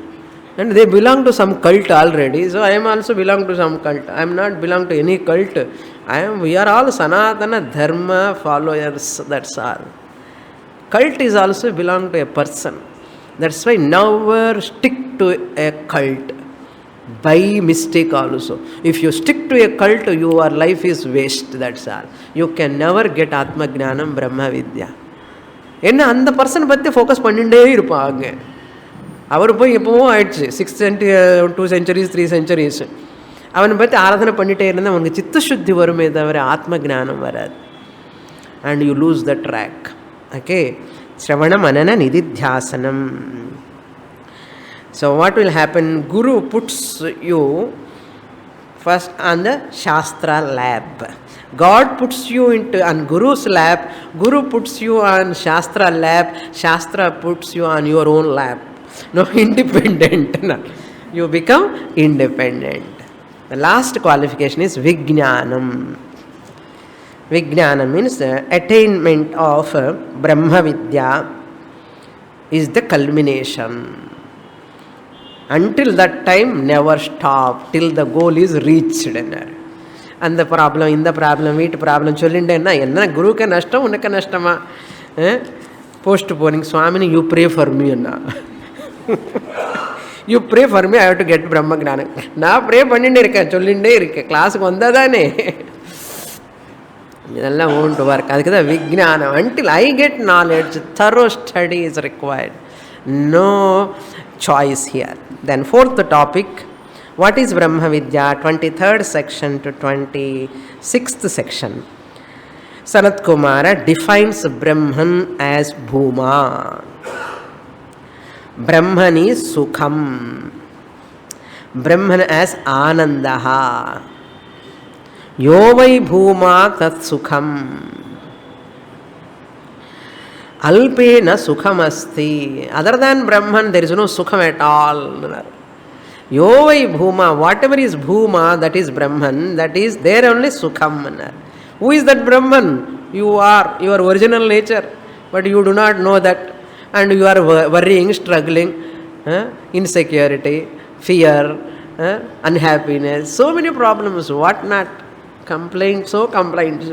And they belong to some cult already, so I am also belong to some cult. I am not belong to any cult. We are all Sanatana Dharma followers, that's all. Cult is also belong to a person. That's why never stick to a cult. By mistake also. If you stick to a cult, your life is waste, that's all. You can never get Atma Jnanam Brahma Vidya. Enna and the person patti focus panninde irupanga. Avaru poi eppo aichu 6th century, 2 centuries, 3 centuries. Avan patti aradhana pannite irundha avanukku chitta shuddhi varume thavara Atma Jnanam varadu. And you lose the track. Okay. Shravana Manana Nididhyasanam. So what will happen? Guru puts you first on the Shastra lab. God puts you on Guru's lab. Guru puts you on Shastra lab. Shastra puts you on your own lab. No, independent. No. You become independent. The last qualification is Vijnanam. Vijnanam means attainment of Brahma Vidya is the culmination. Until that time, never stop till the goal is reached. And the problem, in the problem, meet problem, chollindenna enna Guru ka nashtam, unaka nashtama. Postponing, Swamini, you pray for me. You pray for me, I have to get Brahma Gnana. Na pray panninde irukka, chollinde irukka, class ku vandadane. Idella won't work. Adukada Vijnana. Until I get knowledge, thorough study is required. No choice here. Then fourth topic, what is Brahma Vidya? 23rd section to 26th section. Sanat Kumara defines Brahman as Bhuma. Brahman is Sukham. Brahman as Anandaha. Yovai Bhuma Tat Sukham. Alpena Sukhamasti. Other than Brahman, there is no Sukham at all. Yovai Bhuma, whatever is Bhuma, that is Brahman, that is there only Sukham. Who is that Brahman? You are your original nature, but you do not know that. And you are worrying, struggling, insecurity, fear, unhappiness, so many problems, what not? Complaints, so complaints.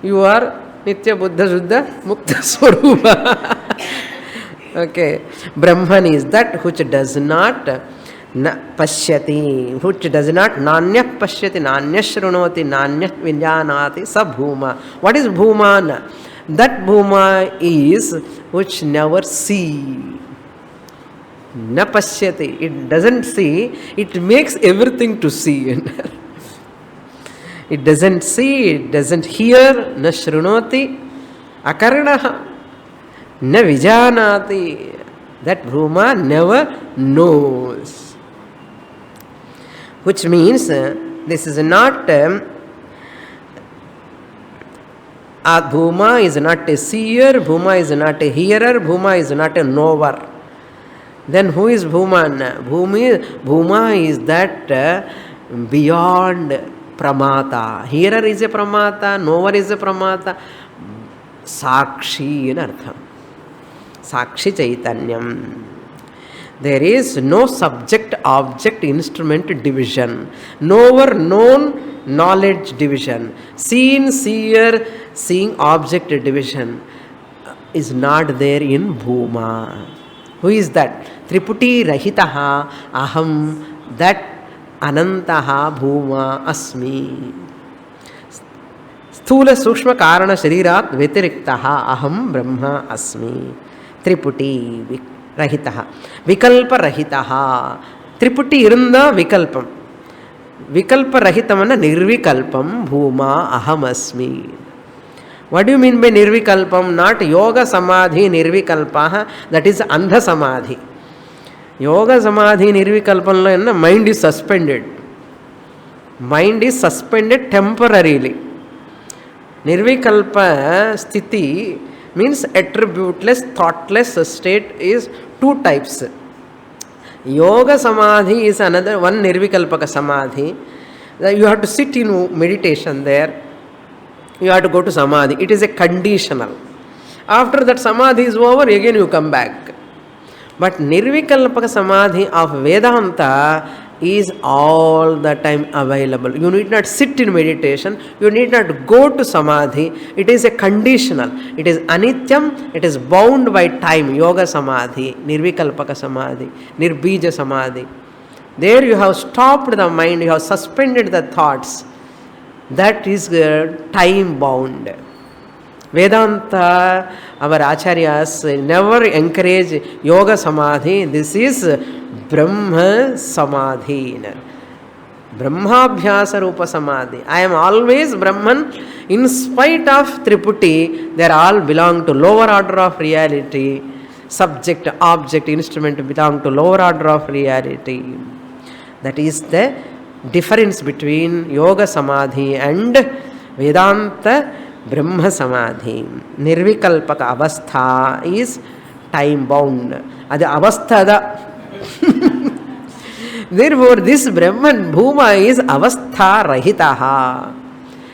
You are Nitya Buddha Suddha Mukta Swarupa. Okay. Brahman is that which does not pashyati, which does not nanya pashyati, nanya shrunoti, nanya vinjanati, sa bhuma. What is bhuman? That bhuma is which never see. Na pashyati. It doesn't see, it makes everything to see. It doesn't see, it doesn't hear, na shrunoti, akarnaha, na vijanati. That Bhuma never knows. Which means this is not Bhuma is not a seer, Bhuma is not a hearer, Bhuma is not a knower. Then who is Bhuman? Bhuma is that beyond Pramata. Hearer is a Pramata, knower is a Pramata. Sakshi in Artham. Sakshi Chaitanyam. There is no subject object instrument division. Knower known knowledge division. Seen seer seeing object division is not there in Bhuma. Who is that? Triputi Rahitaha Aham. That Anantaha Bhuma Asmi. Sthula Sukshma Karana Sharirat Vitiriktaha Aham Brahma Asmi. Triputi Rahitaha. Vikalpa Rahitaha. Triputi Irunda Vikalpam. Vikalpa Rahitamana Nirvikalpam Bhuma Aham Asmi. What do you mean by Nirvikalpam? Not Yoga Samadhi Nirvikalpaha. That is Andha Samadhi. Yoga Samadhi Nirvikalpam, mind is suspended. Mind is suspended temporarily. Nirvikalpa Sthiti means attributeless, thoughtless state is two types. Yoga Samadhi is another one Nirvikalpaka Samadhi. You have to sit in meditation there. You have to go to Samadhi. It is a conditional. After that Samadhi is over, again you come back. But Nirvikalpaka Samadhi of Vedanta is all the time available. You need not sit in meditation. You need not go to Samadhi. It is a conditional. It is anityam. It is bound by time. Yoga Samadhi, Nirvikalpaka Samadhi, Nirbija Samadhi. There you have stopped the mind. You have suspended the thoughts. That is time bound. Vedanta, our acharyas never encourage Yoga Samadhi. This is Brahma Samadhi. Brahmabhyasa Rupa Samadhi. I am always Brahman. In spite of Triputi, they all belong to lower order of reality. Subject, object, instrument belong to lower order of reality. That is the difference between Yoga Samadhi and Vedanta Brahma Samadhi. Nirvikalpaka Avastha is time bound. Adi Avastha da. Therefore, this Brahman Bhuma is Avastha Rahitaha.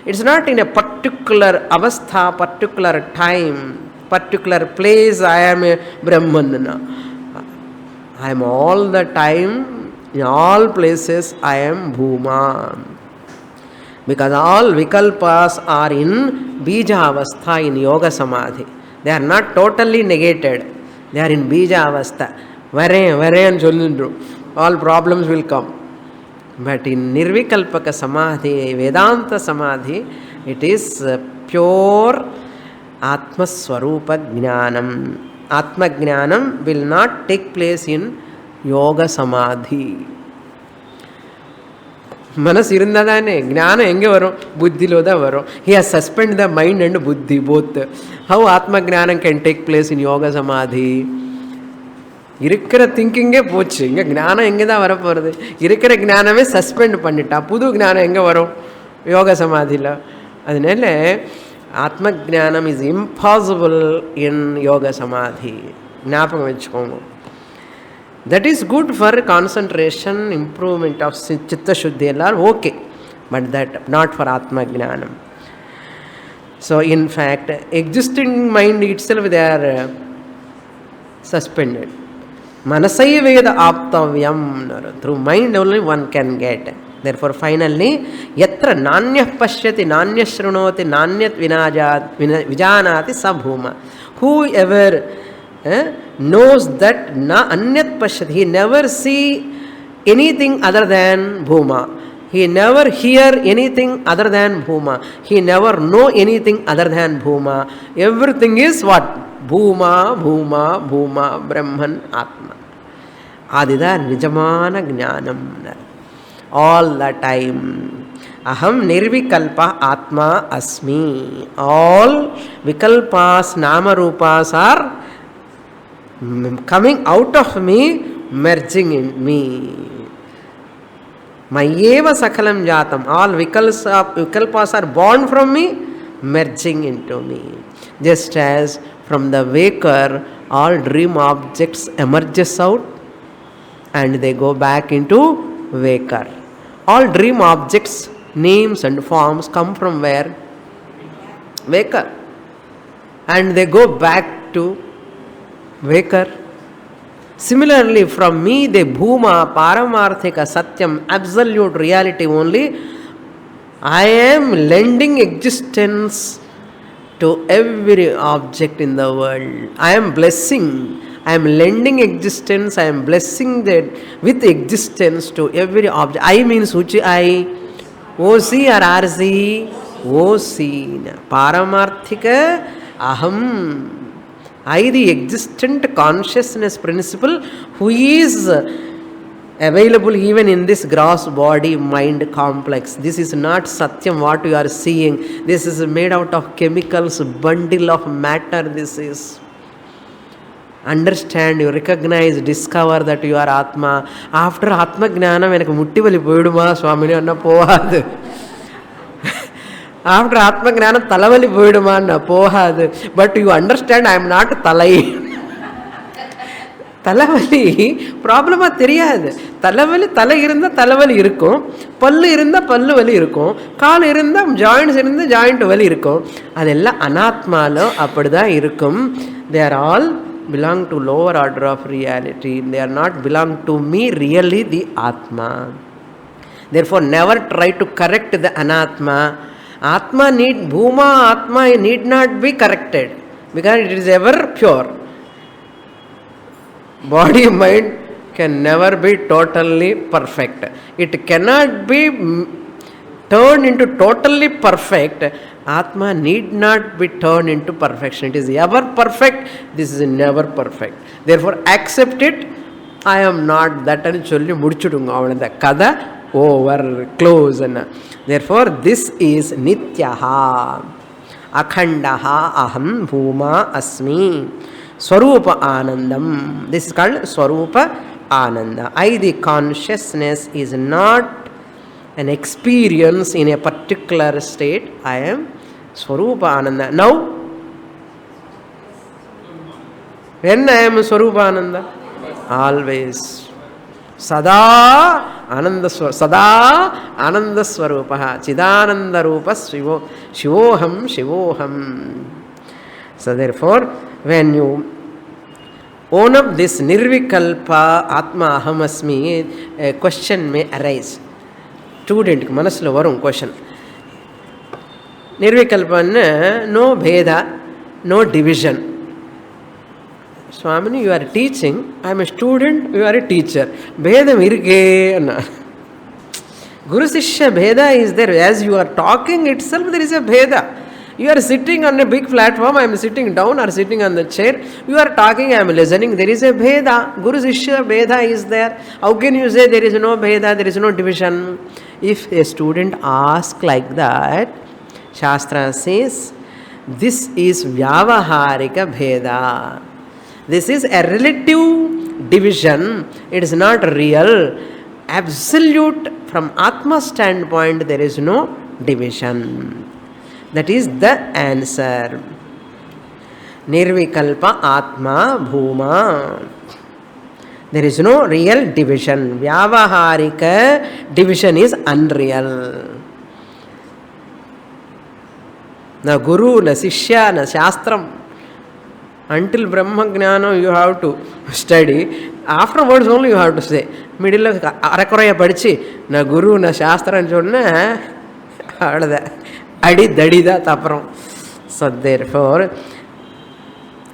It's not in a particular Avastha, particular time, particular place I am a Brahman. I am all the time, in all places I am Bhuma. Because all Vikalpas are in Bija Avastha in Yoga Samadhi. They are not totally negated. They are in Bija Avastha. All problems will come. But in Nirvikalpaka Samadhi, Vedanta Samadhi, it is pure Atma Swarupa Jnanam. Atma Jnanam will not take place in Yoga Samadhi. Manas irundadane, Jnana enge varum, Buddhi loda varum. He has suspended the mind and Buddhi both. How Atma Jnanam can take place in Yoga Samadhi? இருக்கிற திங்கிங்கே போச்சு. இங்கே ஞானம் எங்கே தான் வரப்போகிறது? இருக்கிற ஞானமே suspend பண்ணிட்டா. புது ஞானம் எங்கே வரும்? யோக சமாதியில். அதனால ஆத்ம ஜானம் இஸ் இம்பாசிபிள் இன் யோக சமாதி. ஞாபகம் வச்சுக்கோங்க. That is good for concentration, improvement of சித்த சுத்தி எல்லாரும் okay. But that not for ஆத்ம ஜானம். So in fact existing mind itself they are suspended. Manasai Veda Aptavyam. Through mind only one can get. Therefore, finally, Yatra Nanyah Pashyati, Nanyah Shrunoti, Nanyat Vijanati Sabhuma. Whoever knows that na anyat pashyati. He never see anything other than bhuma. He never hear anything other than bhuma. He never know anything other than bhuma. Everything is what? Bhuma, bhuma, bhuma, Brahman, Atma. Adida nijamana jnanam. All the time. Aham nirvikalpa atma asmi. All vikalpas, nama rupas are coming out of me, merging in me. Mayeva sakalam jatam. All vikalpas are born from me, merging into me. Just as from the waker, all dream objects emerges out and they go back into waker. All dream objects, names and forms come from where? Waker. And they go back to waker. Similarly, from me, the bhuma, paramarthika, satyam, absolute reality only, I am lending existence to every object in the world. I am blessing. I am lending existence. I am blessing that with existence to every object. I means which I? OC or RC? OC. Paramarthika, aham. I, the existent consciousness principle, who is available even in this gross body mind complex. This is not Satyam what you are seeing. This is made out of chemicals, bundle of matter. This is. Understand, you recognize, discover that you are Atma. After Atma Jnanam, enakku mutti vali poiduma, Swamini anna povadu. After Atma Jnanam, talavali poiduma anna povadu. But you understand, I am not talai. Talavali, problema theriyadu. Talavali, thala irundha, talavali irukkum. Pallu irundha, pallu vali irukkum. Kaal irundha, joints irundha, joint vali irukkum. Adella anatmalo appadha irukkum. They are all belong to lower order of reality. They are not belong to me, really the Atma. Therefore, never try to correct the anatma. Atma need, bhuma, Atma need not be corrected because it is ever pure. Body, mind can never be totally perfect. It cannot be turned into totally perfect. Atma need not be turned into perfection. It is ever perfect. This is never perfect. Therefore, accept it. I am not that. And solli mudichudunga avanda kada over, close. Therefore, this is nityaha, akhandaha, aham, bhuma, asmi, swarupa anandam. This is called swarupa ananda. I, the consciousness, is not an experience in a particular state. I am Swarupa Ananda. Now, when I am Swarupa Ananda? Always. Sada Ananda Swarupaha. Chidananda Rupa Shivoham Shivoham. So therefore, when you own up this Nirvikalpa Atma Ahamasmi, a question may arise. Student manaslo varum question. Nirvikalpa, no bheda, no division. Swamini, you are teaching. I am a student, you are a teacher. Bhedam irge. Guru Sishya bheda is there. As you are talking itself, there is a bheda. You are sitting on a big platform, I am sitting down or sitting on the chair. You are talking, I am listening. There is a bheda. Guru Sishya bheda is there. How can you say there is no bheda, there is no division? If a student asks like that, Shastra says, this is Vyavaharika bheda. This is a relative division. It is not real. Absolute, from Atma standpoint, there is no division. That is the answer. Nirvikalpa Atma Bhuma. There is no real division. Vyavaharika division is unreal. Na Guru, na Sishya, na Shastram. Until Brahma Jnana you have to study. Afterwards only you have to say. Middle of Arakoraya Padichi, na Guru, na Shastra and Jodna. Adi dadida tapram. So therefore,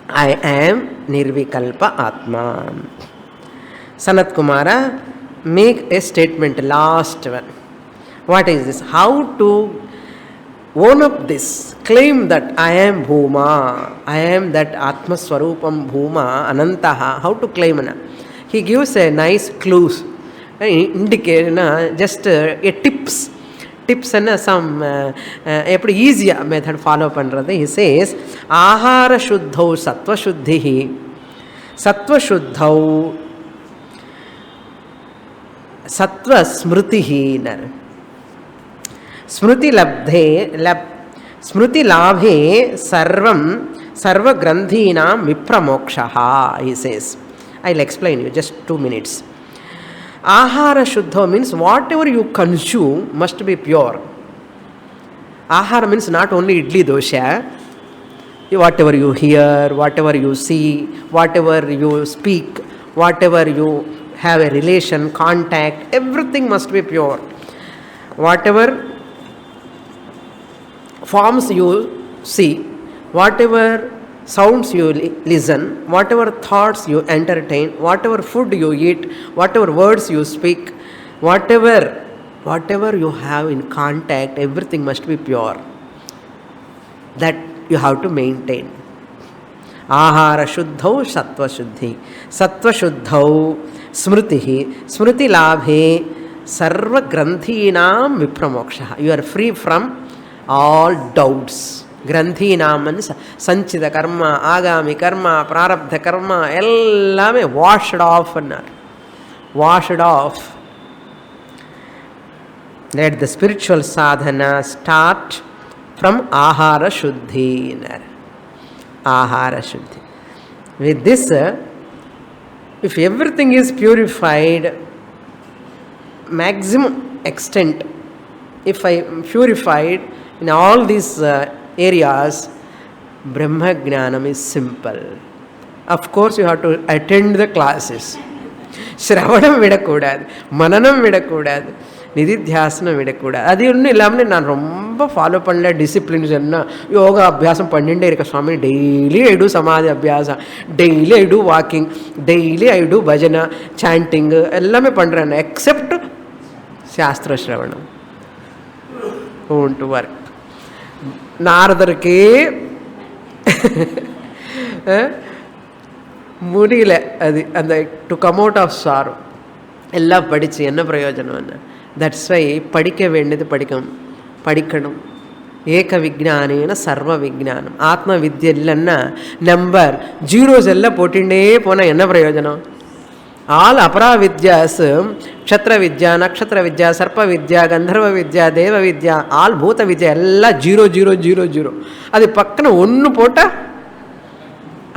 I am Nirvikalpa Atma. Sanat Kumara, make a statement, last one. What is this? How to own up this, claim that I am Bhuma, I am that Atma Swarupam Bhuma, Anantaha. How to claim? He gives a nice clues, indicate just a tips and some எப்படி ஈஸியாக method follow பண்ணுறது. He says ஆஹார சுத்தௌ சத்வசுத்தி சத்வசுத்தௌ சத்வஸ்மிருதினர் ஸ்மிருதிலப்தே ஸ்மிருதிலாபே சர்வகிரந்தீனாம் விப்ரமோக்ஷः. He says, I'll explain you, just 2 minutes. Ahara Shuddha means whatever you consume must be pure. Ahara means not only idli dosha, whatever you hear, whatever you see, whatever you speak, whatever you have a relation, contact, everything must be pure. Whatever forms you see, whatever sounds you listen, whatever thoughts you entertain, whatever food you eat, whatever words you speak, whatever you have in contact, everything must be pure. That you have to maintain. Ahara shuddhau sattva shuddhi sattva shuddhau smritihi smriti labhe sarva granthinam vipramoksha. You are free from all doubts. Granthinam means sanchita karma, agami karma, prarabdha karma, ellame washed off. Washed off. Let the spiritual sadhana start from ahara shuddhi. Ahara shuddhi. With this, if everything is purified, maximum extent, if I am purified in all these areas, Brahma Jnanam is simple. Of course, you have to attend the classes. Shravanam vidakudad, Mananam vidakudad, Nididhyasana vidakudad. Adi unnu illamne naan romba follow pannala disciplines enna yoga abhyasam panninde irukka Swami. Daily I do samadhi abhyasa, daily I do walking, daily I do bhajana, chanting, ellame pandran except Shastra Shravanam. Won't work. நாரதருக்கே முடியல அது அந்த to come out of sorrow. எல்லாம் படித்து என்ன பிரயோஜனம்? That's why படிக்க வேண்டியது படிக்கணும். ஏக விஜானேன சர்வ விஜானம். ஆத்ம வித்யை இல்லைன்னா நம்பர் ஜீரோஸ் எல்லாம் போட்டுட்டே போனால் என்ன பிரயோஜனம்? ஆல் அபரா வித்யாஸ், க்ஷத்ர வித்யா, நக்ஷத்திர வித்யா, சர்ப்ப வித்யா, கந்தர்வ வித்யா, தேவ வித்யா, ஆல் பூத வித்யா எல்லாம் 00000. அது பக்கன ஒன்று போட்டால்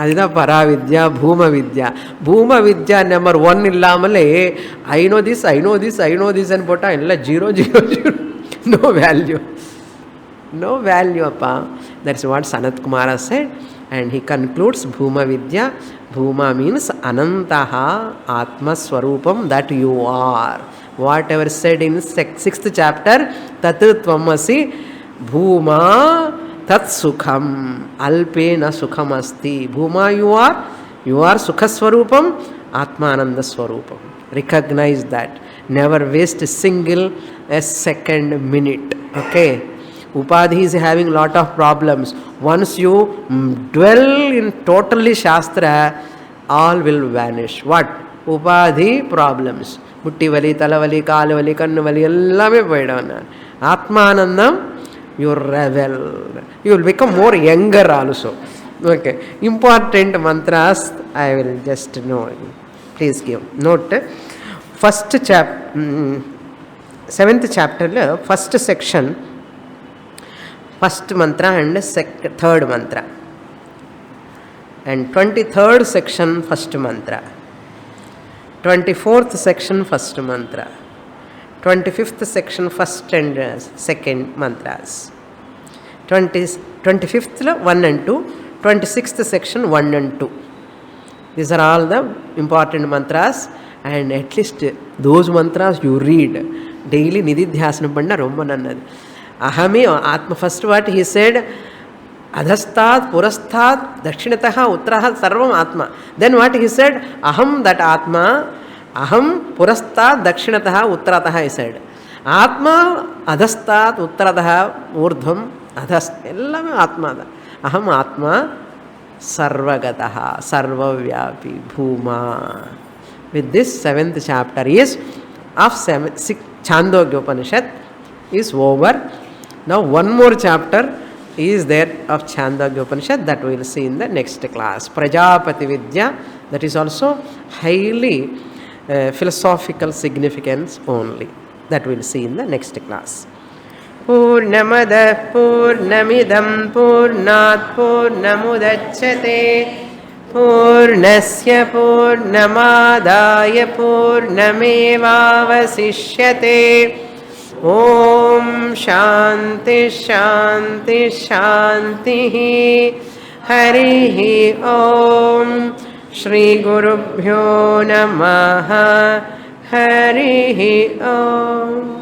அதுதான் பராவித்யா, பூம வித்யா. பூம வித்யா நம்பர் 1 இல்லாமலே ஐ நோ திஸ் அண்ட் போட்டால் எல்லாம் 000. No value. No value, appa. That's what Sanat Kumara said. And he concludes Bhuma Vidya. Bhuma means Anantaha Atma Swarupam, that you are. Whatever said in 6th chapter, Tat Tvamasi Bhuma Tat Sukham Alpena Sukham Asti. Bhuma you are Sukha Swarupam, Atma Ananda Swarupam. Recognize that. Never waste a second minute. Okay. Upadhi is having lot of problems. Once you dwell in totally Shastra, all will vanish. What? Upadhi problems. Mutti vali, talavali, kalavali, kannuvali, ellame poidana. Atmanandam, you revel. You will become more younger also. Okay. Important mantras, I will just know. Please give note. First 7th chapter, first section, first mantra and third mantra, and 23rd section first mantra, 24th section first mantra, 25th section first and second mantras, 25th 1 and 2, 26th section 1 and 2. These are all the important mantras, and at least those mantras you read daily. Nididhyasana panna romba nannadu. Ahame Atma. First what he said, Adhastat, Purastat, Dakshinatah, Uttaraha, Sarvam Atma. Then what he said? Aham, that Atma, Aham, Purastat, Dakshinatah, Uttaraha, he said. Atma, Adhastat, Uttaraha, Urdhvam, Adhas, Ellame Atma. Aham Atma, Sarvagataha, Sarvavyapi, Bhuma. With this, 7th chapter is of Chandogyopanishad is over. Now one more chapter is there of Chandogyopanishad that we will see in the next class. Prajapati Vidya, that is also highly philosophical significance only. That we will see in the next class. Purnamada Purnamidam Purnat Purnamudachyate Purnasya Purnamadaya Purnamevavasishyate. Om Shanti Shanti Shanti. Harihi Om. Shri Gurubhyo Namaha. Harihi Om.